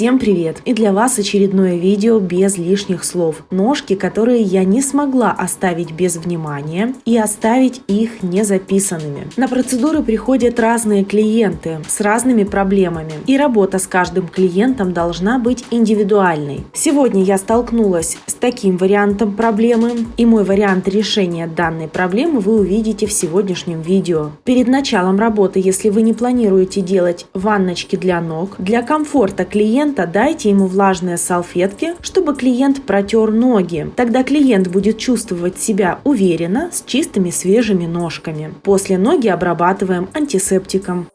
Всем привет! И для вас очередное видео без лишних слов. Ножки, которые я не смогла оставить без внимания и оставить их не записанными. На процедуры приходят разные клиенты с разными проблемами. И работа с каждым клиентом должна быть индивидуальной. Сегодня я столкнулась с таким вариантом проблемы. И мой вариант решения данной проблемы вы увидите в сегодняшнем видео. Перед началом работы, если вы не планируете делать ванночки для ног, для комфорта клиента дайте ему влажные салфетки, чтобы клиент протер ноги. Тогда клиент будет чувствовать себя уверенно с чистыми свежими ножками. После ноги обрабатываем антисептиком.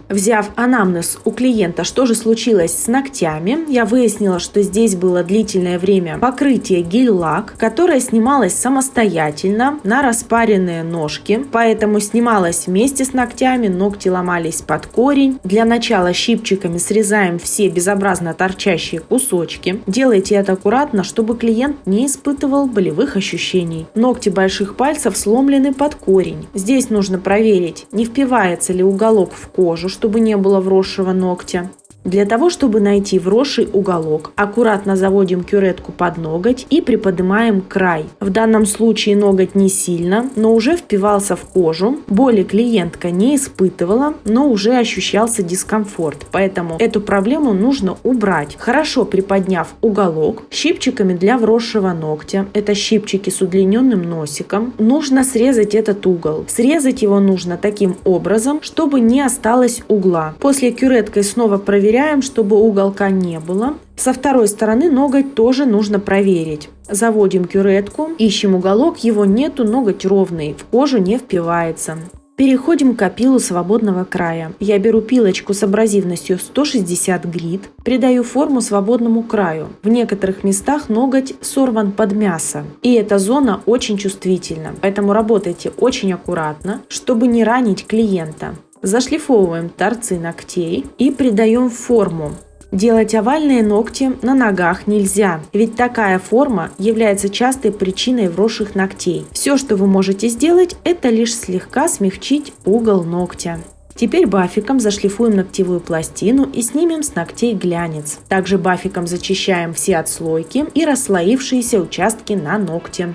Взяв анамнез у клиента, что же случилось с ногтями, я выяснила, что здесь было длительное время покрытие гель-лак, которое снималось самостоятельно на распаренные ножки, поэтому снималось вместе с ногтями, ногти ломались под корень. Для начала щипчиками срезаем все безобразно торчащие кусочки. Делайте это аккуратно, чтобы клиент не испытывал болевых ощущений. Ногти больших пальцев сломлены под корень. Здесь нужно проверить, не впивается ли уголок в кожу, чтобы не было вросшего ногтя. Для того, чтобы найти вросший уголок, аккуратно заводим кюретку под ноготь и приподнимаем край. В данном случае ноготь не сильно, но уже впивался в кожу. Боли клиентка не испытывала, но уже ощущался дискомфорт, поэтому эту проблему нужно убрать. Хорошо приподняв уголок, щипчиками для вросшего ногтя, это щипчики с удлиненным носиком, нужно срезать этот угол. Срезать его нужно таким образом, чтобы не осталось угла. После кюреткой снова проверяем, чтобы уголка не было. Со второй стороны ноготь тоже нужно проверить. Заводим кюретку, ищем уголок, его нету, ноготь ровный, в кожу не впивается. Переходим к опилу свободного края. Я беру пилочку с абразивностью 160 грит, придаю форму свободному краю. В некоторых местах ноготь сорван под мясо, и эта зона очень чувствительна, поэтому работайте очень аккуратно, чтобы не ранить клиента. Зашлифовываем торцы ногтей и придаем форму. Делать овальные ногти на ногах нельзя, ведь такая форма является частой причиной вросших ногтей. Все, что вы можете сделать, это лишь слегка смягчить угол ногтя. Теперь бафиком зашлифуем ногтевую пластину и снимем с ногтей глянец. Также бафиком зачищаем все отслойки и расслоившиеся участки на ногте.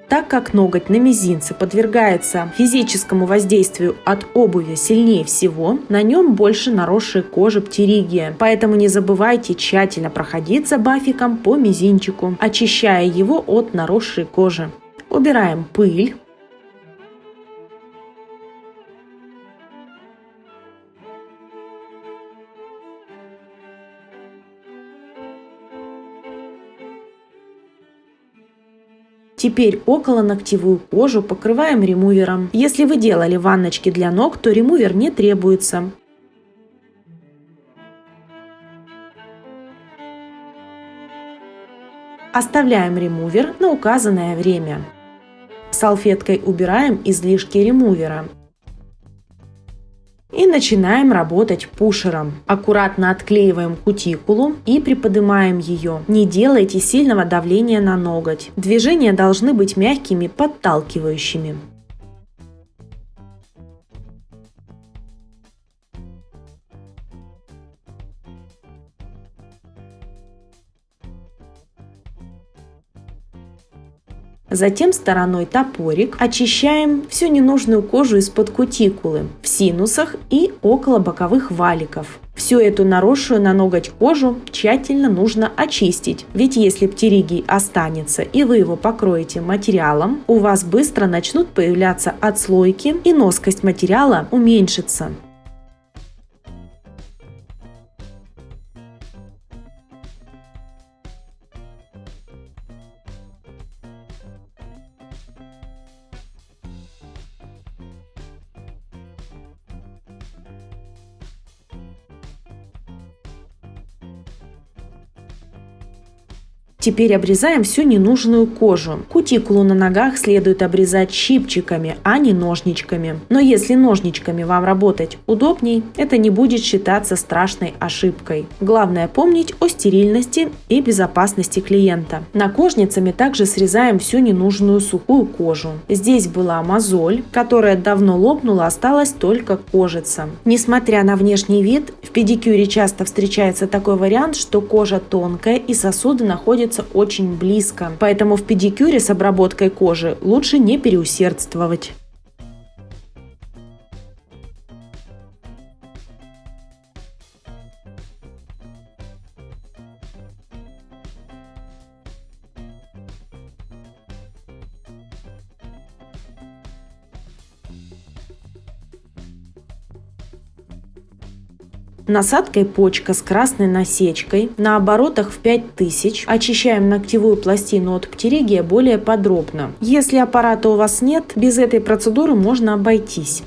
Так как ноготь на мизинце подвергается физическому воздействию от обуви сильнее всего, на нем больше наросшей кожи птеригия. Поэтому не забывайте тщательно проходиться бафиком по мизинчику, очищая его от наросшей кожи. Убираем пыль. Теперь околоногтевую кожу покрываем ремувером. Если вы делали ванночки для ног, то ремувер не требуется. Оставляем ремувер на указанное время. Салфеткой убираем излишки ремувера. И начинаем работать пушером. Аккуратно отклеиваем кутикулу и приподнимаем ее. Не делайте сильного давления на ноготь. Движения должны быть мягкими, подталкивающими. Затем стороной топорик очищаем всю ненужную кожу из-под кутикулы, в синусах и около боковых валиков. Всю эту наросшую на ноготь кожу тщательно нужно очистить, ведь если птеригий останется и вы его покроете материалом, у вас быстро начнут появляться отслойки и носкость материала уменьшится. Теперь обрезаем всю ненужную кожу. Кутикулу на ногах следует обрезать щипчиками, а не ножничками. Но если ножничками вам работать удобней, это не будет считаться страшной ошибкой. Главное помнить о стерильности и безопасности клиента. Нокожницами также срезаем всю ненужную сухую кожу. Здесь была мозоль, которая давно лопнула, осталась только кожица. Несмотря на внешний вид, в педикюре часто встречается такой вариант, что кожа тонкая и сосуды находятся очень близко. Поэтому в педикюре с обработкой кожи лучше не переусердствовать. Насадкой почка с красной насечкой на оборотах в 5000 очищаем ногтевую пластину от птеригия более подробно. Если аппарата у вас нет, без этой процедуры можно обойтись.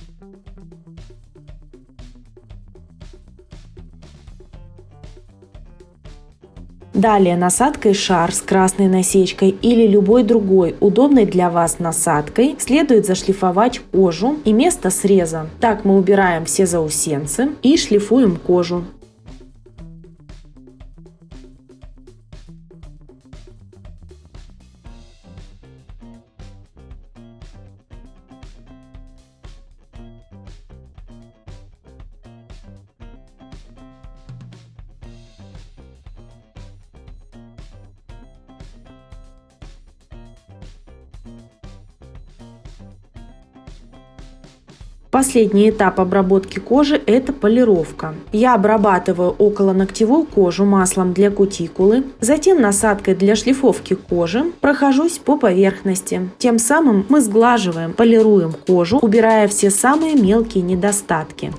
Далее насадкой шар с красной насечкой или любой другой удобной для вас насадкой следует зашлифовать кожу и место среза. Так мы убираем все заусенцы и шлифуем кожу. Последний этап обработки кожи – это полировка. Я обрабатываю околоногтевую кожу маслом для кутикулы, затем насадкой для шлифовки кожи прохожусь по поверхности. Тем самым мы сглаживаем, полируем кожу, убирая все самые мелкие недостатки.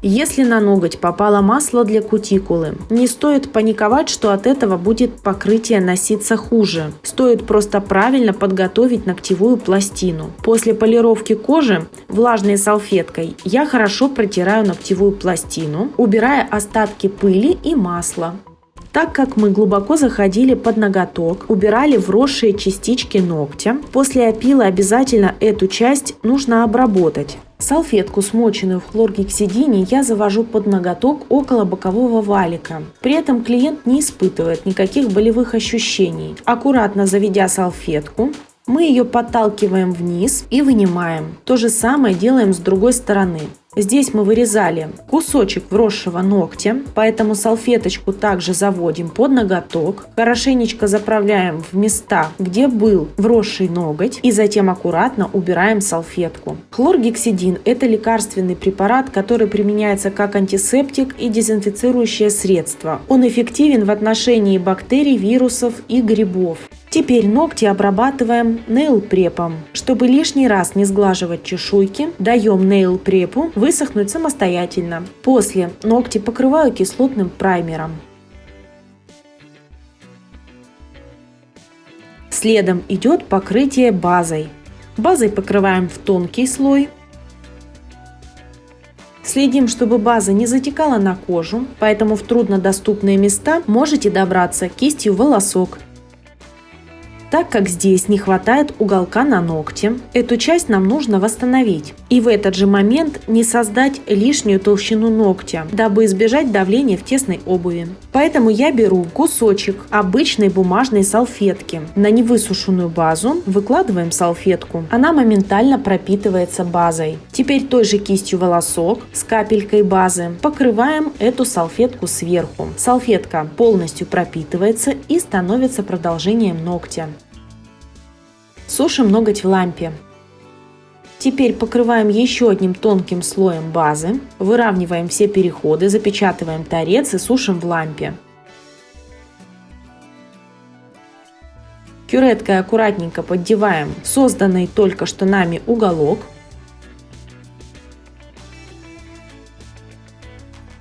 Если на ноготь попало масло для кутикулы, не стоит паниковать, что от этого будет покрытие носиться хуже. Стоит просто правильно подготовить ногтевую пластину. После полировки кожи влажной салфеткой я хорошо протираю ногтевую пластину, убирая остатки пыли и масла. Так как мы глубоко заходили под ноготок, убирали вросшие частички ногтя, после опила обязательно эту часть нужно обработать. Салфетку, смоченную в хлоргексидине, я завожу под ноготок около бокового валика. При этом клиент не испытывает никаких болевых ощущений. Аккуратно заведя салфетку, мы ее подталкиваем вниз и вынимаем. То же самое делаем с другой стороны. Здесь мы вырезали кусочек вросшего ногтя, поэтому салфеточку также заводим под ноготок, хорошенечко заправляем в места, где был вросший ноготь, и затем аккуратно убираем салфетку. Хлоргексидин – это лекарственный препарат, который применяется как антисептик и дезинфицирующее средство. Он эффективен в отношении бактерий, вирусов и грибов. Теперь ногти обрабатываем нейл-препом. Чтобы лишний раз не сглаживать чешуйки, даем нейл-препу высохнуть самостоятельно. После ногти покрываю кислотным праймером. Следом идет покрытие базой. Базой покрываем в тонкий слой. Следим, чтобы база не затекала на кожу, поэтому в труднодоступные места можете добраться кистью в волосок. Так как здесь не хватает уголка на ногте, эту часть нам нужно восстановить. И в этот же момент не создать лишнюю толщину ногтя, дабы избежать давления в тесной обуви. Поэтому я беру кусочек обычной бумажной салфетки. На невысушенную базу выкладываем салфетку. Она моментально пропитывается базой. Теперь той же кистью волосок с капелькой базы покрываем эту салфетку сверху. Салфетка полностью пропитывается и становится продолжением ногтя. Сушим ноготь в лампе. Теперь покрываем еще одним тонким слоем базы, выравниваем все переходы, запечатываем торец и сушим в лампе. Кюреткой аккуратненько поддеваем созданный только что нами уголок.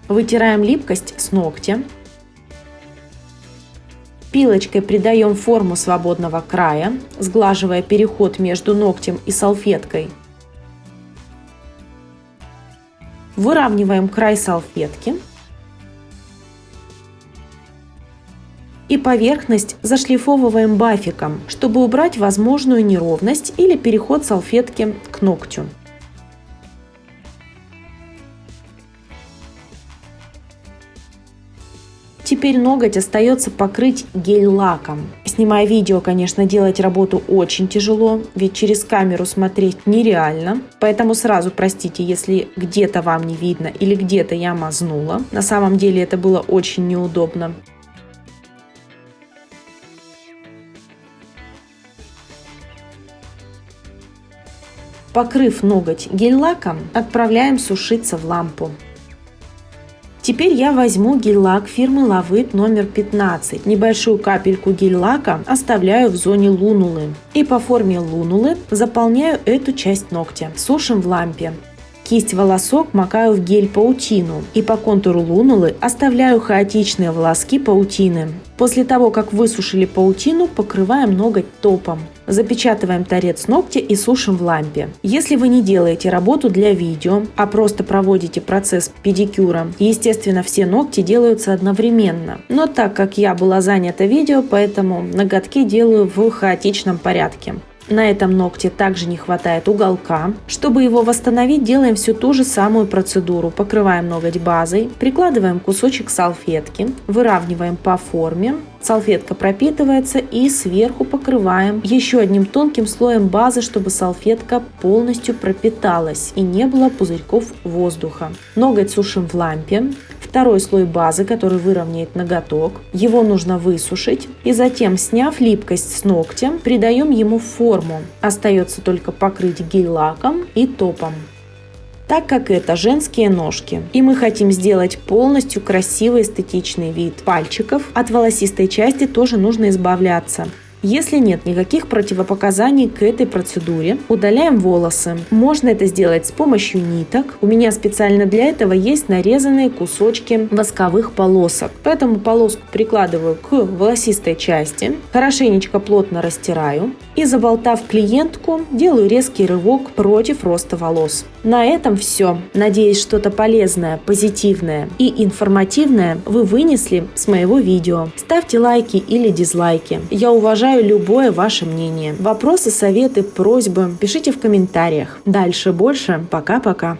Вытираем липкость с ногтя. Пилочкой придаем форму свободного края, сглаживая переход между ногтем и салфеткой. Выравниваем край салфетки. И поверхность зашлифовываем бафиком, чтобы убрать возможную неровность или переход салфетки к ногтю. Теперь ноготь остается покрыть гель-лаком. Снимая видео, конечно, делать работу очень тяжело, ведь через камеру смотреть нереально. Поэтому сразу простите, если где-то вам не видно или где-то я мазнула. На самом деле это было очень неудобно. Покрыв ноготь гель-лаком, отправляем сушиться в лампу. Теперь я возьму гель-лак фирмы Lavit номер 15. Небольшую капельку гель-лака оставляю в зоне лунулы. И по форме лунулы заполняю эту часть ногтя. Сушим в лампе. Кисть-волосок макаю в гель-паутину и по контуру лунулы оставляю хаотичные волоски паутины. После того, как высушили паутину, покрываем ноготь топом. Запечатываем торец ногтя и сушим в лампе. Если вы не делаете работу для видео, а просто проводите процесс педикюра, естественно, все ногти делаются одновременно. Но так как я была занята видео, поэтому ноготки делаю в хаотичном порядке. На этом ногте также не хватает уголка. Чтобы его восстановить, делаем всю ту же самую процедуру. Покрываем ноготь базой, прикладываем кусочек салфетки, выравниваем по форме. Салфетка пропитывается и сверху покрываем еще одним тонким слоем базы, чтобы салфетка полностью пропиталась и не было пузырьков воздуха. Ноготь сушим в лампе. Второй слой базы, который выровняет ноготок, его нужно высушить и затем, сняв липкость с ногтя, придаем ему форму. Остается только покрыть гель-лаком и топом. Так как это женские ножки, и мы хотим сделать полностью красивый эстетичный вид пальчиков, от волосистой части тоже нужно избавляться. Если нет никаких противопоказаний к этой процедуре, удаляем волосы. Можно это сделать с помощью ниток. У меня специально для этого есть нарезанные кусочки восковых полосок. Поэтому полоску прикладываю к волосистой части, хорошенечко плотно растираю и, заболтав клиентку, делаю резкий рывок против роста волос. На этом все. Надеюсь, что-то полезное, позитивное и информативное вы вынесли с моего видео. Ставьте лайки или дизлайки. Я уважаю любое ваше мнение. Вопросы, советы, просьбы пишите в комментариях. Дальше больше. Пока-пока.